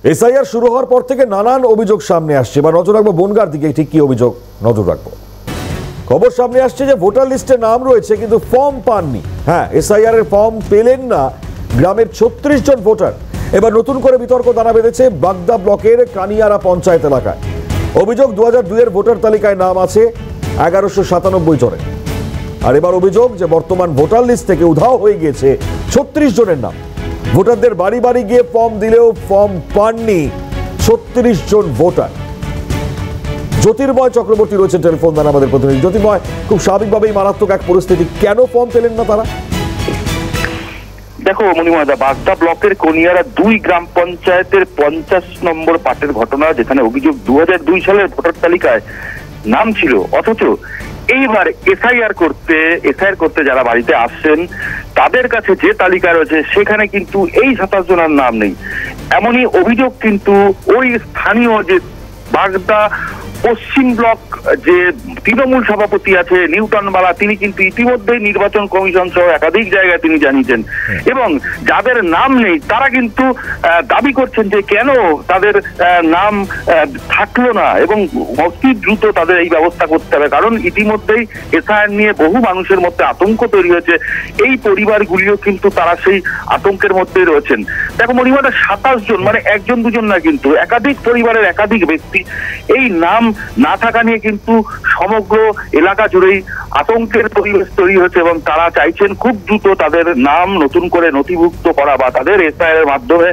SIR শুরু হওয়ার পর থেকে নানান অভিযোগ সামনে আসছে। এবার নজর রাখবো বনগাঁর দিকে, ঠিক কি অভিযোগ নজর রাখবো। খবর সামনে আসছে যে ভোটার লিস্টে নাম রয়েছে কিন্তু ফর্ম পাননি। হ্যাঁ, এসআইআর এর ফর্ম পেলেন না গ্রামের ৩৬ জন ভোটার। এবার নতুন করে বিতর্ক দানা বেঁধেছে বাগদা ব্লকের কানিয়ারা পঞ্চায়েত এলাকায়। অভিযোগ ২০০২ এর ভোটার তালিকায় নাম আছে ১১৯৭ জনের। আর এবার অভিযোগ যে বর্তমান ভোটার লিস্ট থেকে উধাও হয়ে গিয়েছে ৩৬ জনের নাম। ভোটারদের বাড়ি বাড়ি গিয়ে ফর্ম দিলেও ফর্ম পাননি ৩৬ জন ভোটার। জ্যোতির্ময় চক্রবর্তী রয়েছে টেলিফোন দান আমাদের প্রতিনিধি। জ্যোতির্ময়, খুব স্বাভাবিকভাবেই মারাত্মক এক পরিস্থিতি, কেন ফর্ম পেলেন না তারা? দেখো মণিমাদা, বাগদা ব্লকের কনিয়ারা ২ গ্রাম পঞ্চায়েতের ৫০ নম্বর পাটের ঘটনা, যেখানে অভিযোগ ২০০২ সালের ভোটার তালিকায় নাম ছিল, অথচ এইবার এসআইআর করতে যারা বাড়িতে আসছেন তাদের কাছে যে তালিকা রয়েছে সেখানে কিন্তু এই ২৭ জনের নাম নেই। এমনই অভিযোগ কিন্তু ওই স্থানীয় যে বাগদা পশ্চিম ব্লক যে তৃণমূল সভাপতি আছে নিউটনবালা, তিনি কিন্তু ইতিমধ্যেই নির্বাচন কমিশন সহ একাধিক জায়গায় তিনি জানিয়েছেন, এবং যাদের নাম নেই তারা কিন্তু দাবি করছেন যে কেন তাদের নাম থাকলো না, এবং অতি দ্রুত তাদের এই ব্যবস্থা করতে হবে। কারণ ইতিমধ্যেই এসআইআর নিয়ে বহু মানুষের মধ্যে আতঙ্ক তৈরি হয়েছে। এই পরিবারগুলিও কিন্তু তারা সেই আতঙ্কের মধ্যেই রয়েছেন। দেখো মণিমাদা, ২৭ জন মানে একজন দুজন না, কিন্তু একাধিক পরিবারের একাধিক ব্যক্তি, এই নাম না থাকা নিয়ে কিন্তু সমগ্র এলাকা জুড়েই আতঙ্কের পরিবেশ তৈরি হয়েছে, এবং তারা চাইছেন খুব দ্রুত তাদের নাম নতুন করে নথিভুক্ত করা বা তাদের এসআইআর এর মাধ্যমে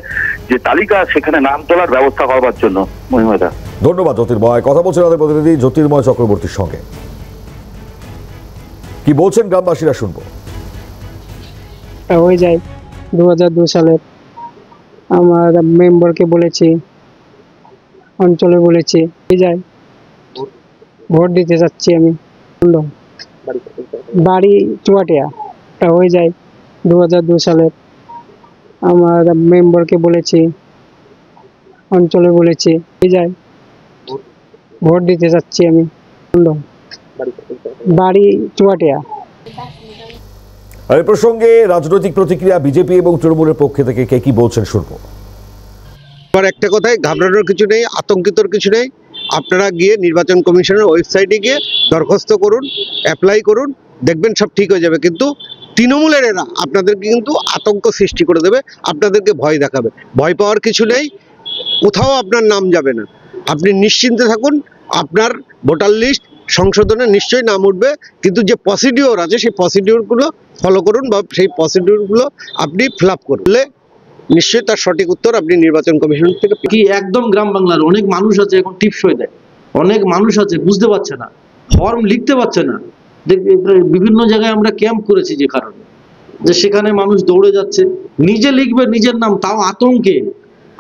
যে তালিকা সেখানে নাম তোলার ব্যবস্থা করবার জন্য। মহিমাদা, ধন্যবাদ জ্যোতির্ময়। কথা বলছেন আমাদের প্রতিনিধি জ্যোতির্ময় চক্রবর্তীর সঙ্গে। কি বলছেন গ্রামবাসীরা শুনবো। হয়ে যায় ২০০২ সালের আমার মেম্বারকে বলেছি, অঞ্চলে বলেছি, হয়ে যায় ভোট দিতে যাচ্ছি আমি। বাড়ি চুয়াটিয়া, হয়ে যায় ২০০২ সালের আমার মেম্বারকে বলেছি, অঞ্চলে বলেছি, হয়ে যায় ভোট দিতে যাচ্ছি আমি। বাড়ি চুয়াটিয়া। আর এই প্রসঙ্গে রাজনৈতিক প্রতিক্রিয়া বিজেপি এবং তৃণমূলের পক্ষ থেকে কে কি বলছেন শুনবো। আর একটা কথাই, ঘাবড়ানোর কিছু নেই, আতঙ্কিতর কিছু নেই। আপনারা গিয়ে নির্বাচন কমিশনের ওয়েবসাইটে গিয়ে দরখাস্ত করুন, অ্যাপ্লাই করুন, দেখবেন সব ঠিক হয়ে যাবে। কিন্তু তৃণমূলের এরা আপনাদেরকে কিন্তু আতঙ্ক সৃষ্টি করে দেবে, আপনাদেরকে ভয় দেখাবে। ভয় পাওয়ার কিছু নেই, কোথাও আপনার নাম যাবে না। আপনি নিশ্চিন্তে থাকুন, আপনার ভোটার লিস্ট সংশোধনে নিশ্চয়ই নাম উঠবে। কিন্তু যে প্রসিডিওর আছে সেই প্রসিডিওরগুলো ফলো করুন, বা সেই প্রসিডিওরগুলো আপনি ফিল আপ করলে নিশ্চয়ই তার সঠিক উত্তর আপনি নির্বাচন কমিশন থেকে কি একদম গ্রাম বাংলার অনেক মানুষ আছে এখন টিপস হয়ে দেয়, অনেক মানুষ আছে বুঝতে পারছে না, ফর্ম লিখতে পারছে না। বিভিন্ন জায়গায় আমরা ক্যাম্প করেছি, যে কারণে যে সেখানে মানুষ দৌড়ে যাচ্ছে, নিজে লিখবে নিজের নাম, তাও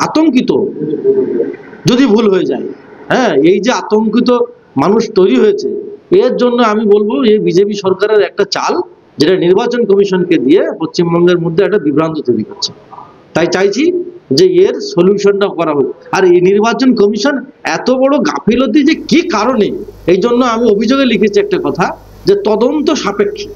আতঙ্কিত যদি ভুল হয়ে যায়। হ্যাঁ, এই যে আতঙ্কিত মানুষ তৈরি হয়েছে, এর জন্য আমি বলবো এই বিজেপি সরকারের একটা চাল, যেটা নির্বাচন কমিশনকে দিয়ে পশ্চিমবঙ্গের মধ্যে একটা বিভ্রান্ত তৈরি করছে। তাই চাইছি যে এর সলিউশনটা করা হোক। আর এই নির্বাচন কমিশন এত বড় গাফিলতি যে কি কারণে, এই জন্য আমি অভিযোগে লিখেছি একটা কথা, যে তদন্ত সাপেক্ষে